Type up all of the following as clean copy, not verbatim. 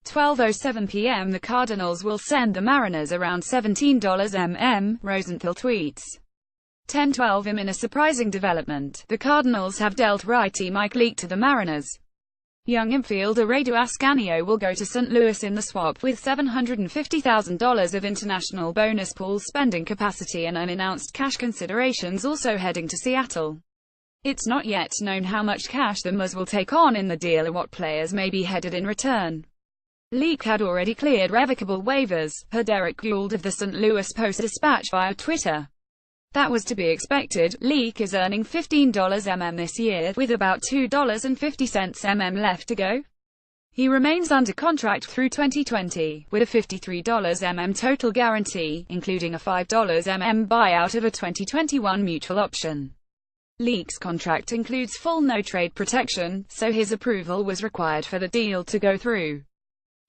"12:07 p.m. The Cardinals will send the Mariners around $17 Rosenthal tweets. 10:12 am. In a surprising development, the Cardinals have dealt righty Mike Leake to the Mariners. Young infielder Radu Ascanio will go to St. Louis in the swap, with $750,000 of international bonus pool spending capacity and unannounced cash considerations also heading to Seattle. It's not yet known how much cash the Muzz will take on in the deal or what players may be headed in return. Leake had already cleared revocable waivers, per Derek Gould of the St. Louis Post-Dispatch via Twitter. That was to be expected. Leake is earning $15 this year, with about $2.50 left to go. He remains under contract through 2020, with a $53 total guarantee, including a $5 buyout of a 2021 mutual option. Leake's contract includes full no-trade protection, so his approval was required for the deal to go through.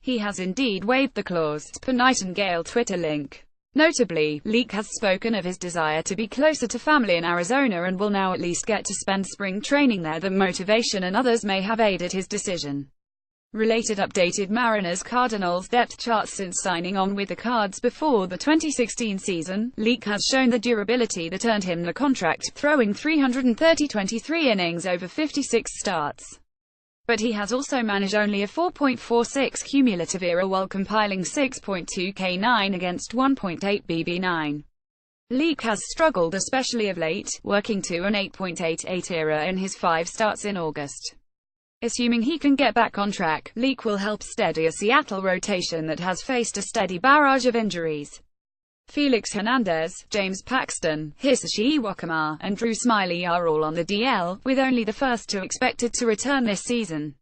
He has indeed waived the clause, per Nightingale Twitter link. Notably, Leake has spoken of his desire to be closer to family in Arizona and will now at least get to spend spring training there. The motivation and others may have aided his decision. Related updated Mariners Cardinals depth chart. Since signing on with the Cards before the 2016 season, Leake has shown the durability that earned him the contract, throwing 23 innings over 56 starts. But he has also managed only a 4.46 cumulative ERA while compiling 6.2 K9 against 1.8 BB9. Leake has struggled especially of late, working to an 8.88 ERA in his 5 starts in August. Assuming he can get back on track, Leake will help steady a Seattle rotation that has faced a steady barrage of injuries. Felix Hernandez, James Paxton, Hisashi Iwakuma, and Drew Smyly are all on the DL, with only the first two expected to return this season.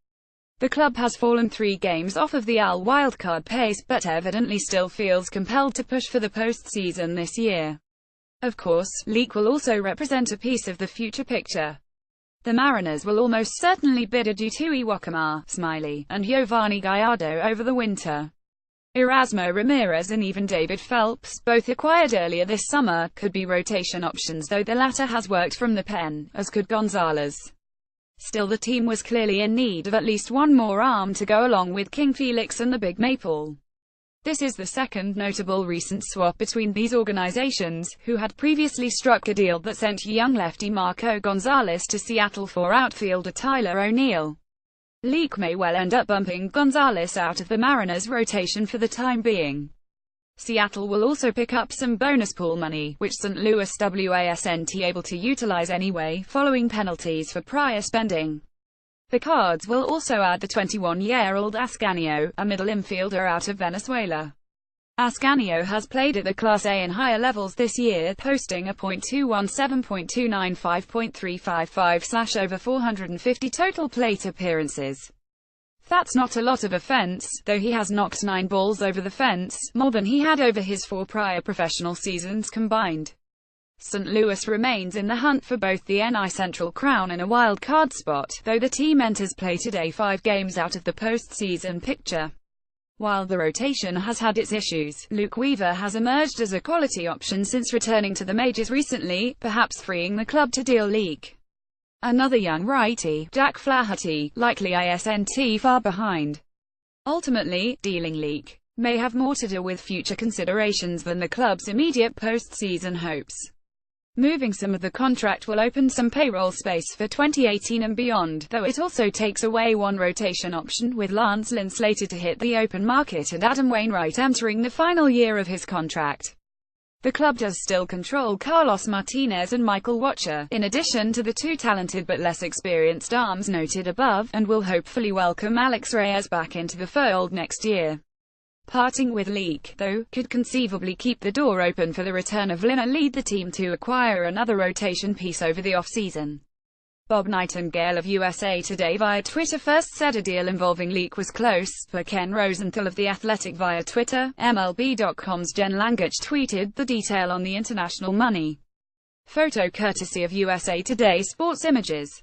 The club has fallen 3 games off of the AL wildcard pace, but evidently still feels compelled to push for the postseason this year. Of course, Leake will also represent a piece of the future picture. The Mariners will almost certainly bid adieu to Iwakuma, Smyly, and Giovanni Gallardo over the winter. Erasmo Ramirez and even David Phelps, both acquired earlier this summer, could be rotation options, though the latter has worked from the pen, as could Gonzalez. Still, the team was clearly in need of at least one more arm to go along with King Felix and the Big Maple. This is the second notable recent swap between these organizations, who had previously struck a deal that sent young lefty Marco Gonzalez to Seattle for outfielder Tyler O'Neill. Leake may well end up bumping Gonzalez out of the Mariners' rotation for the time being. Seattle will also pick up some bonus pool money, which St. Louis wasn't able to utilize anyway, following penalties for prior spending. The Cards will also add the 21-year-old Ascanio, a middle infielder out of Venezuela. Ascanio has played at the Class A and higher levels this year, posting a .217, .295, .355/ over 450 total plate appearances. That's not a lot of offense, though he has knocked 9 balls over the fence, more than he had over his 4 prior professional seasons combined. St. Louis remains in the hunt for both the NL Central crown and a wild card spot, though the team enters play today 5 games out of the postseason picture. While the rotation has had its issues, Luke Weaver has emerged as a quality option since returning to the majors recently, perhaps freeing the club to deal Leake. Another young righty, Jack Flaherty, likely isn't far behind. Ultimately, dealing Leake may have more to do with future considerations than the club's immediate postseason hopes. Moving some of the contract will open some payroll space for 2018 and beyond, though it also takes away one rotation option, with Lance Lynn slated to hit the open market and Adam Wainwright entering the final year of his contract. The club does still control Carlos Martinez and Michael Wacha, in addition to the 2 talented but less experienced arms noted above, and will hopefully welcome Alex Reyes back into the fold next year. Parting with Leake, though, could conceivably keep the door open for the return of Lynn and lead the team to acquire another rotation piece over the offseason. Bob Nightingale of USA Today via Twitter first said a deal involving Leake was close, per Ken Rosenthal of The Athletic via Twitter. MLB.com's Jen Langich tweeted the detail on the international money. Photo courtesy of USA Today Sports Images.